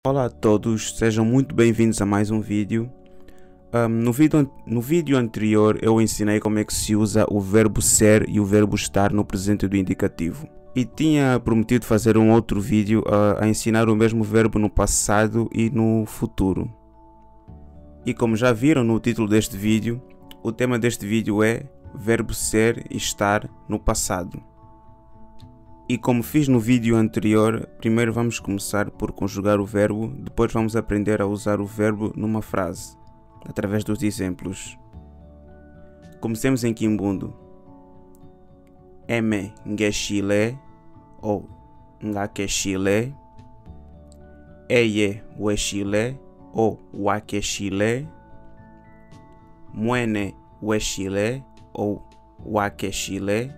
Olá a todos, sejam muito bem-vindos a mais um vídeo. No vídeo anterior eu ensinei como é que se usa o verbo ser e o verbo estar no presente do indicativo. E tinha prometido fazer um outro vídeo a ensinar o mesmo verbo no passado e no futuro. E como já viram no título deste vídeo, o tema deste vídeo é verbo ser e estar no passado. E como fiz no vídeo anterior, primeiro vamos começar por conjugar o verbo, depois vamos aprender a usar o verbo numa frase, através dos exemplos. Comecemos em Kimbundo. Eme ngeshile ou ngakeshile. Eye weshile ou wakeshile. Mwene weshile ou wakeshile.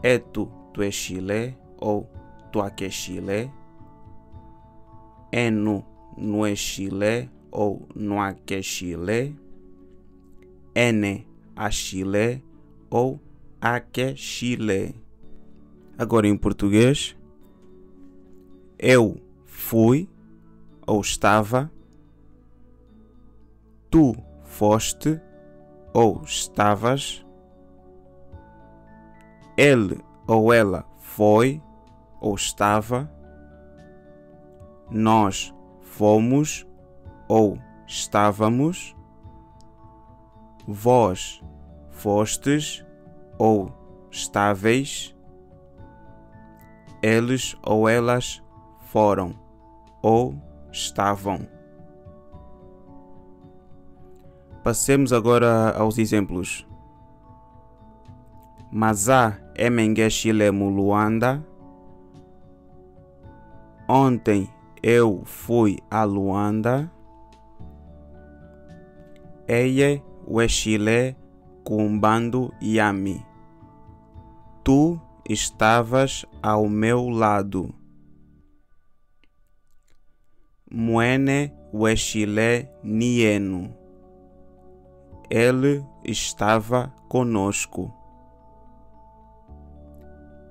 Etu tueshile ou tuakeshile. Enu nueshile ou nuakeshile. Ene ashile ou akeshile. Agora em português, eu fui ou estava. Tu foste ou estavas. Ele ou ela foi ou estava. Nós fomos ou estávamos. Vós fostes ou estáveis. Eles ou elas foram ou estavam. Passemos agora aos exemplos. Maza emengeshile mu Luanda. Ontem eu fui a Luanda. Eye weshile kumbando yami. Tu estavas ao meu lado. Mwene weshile nienu. Ele estava conosco.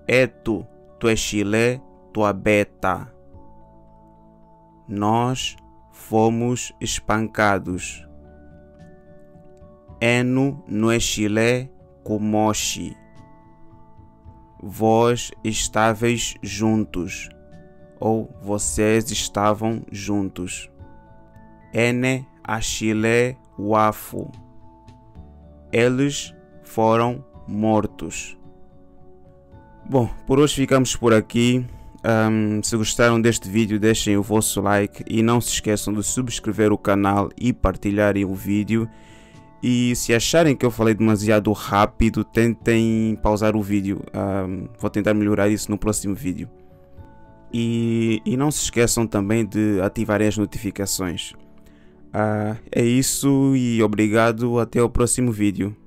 Etu tueshile tuabeta. Nós fomos espancados. Enu nueshile kumoshi. Vós estáveis juntos, ou vocês estavam juntos. Ene ashile wafu. Eles foram mortos. Bom, por hoje ficamos por aqui. Se gostaram deste vídeo, deixem o vosso like e não se esqueçam de subscrever o canal e partilharem o vídeo. E se acharem que eu falei demasiado rápido, tentem pausar o vídeo. Vou tentar melhorar isso no próximo vídeo. E não se esqueçam também de ativarem as notificações. É isso e obrigado, até o próximo vídeo.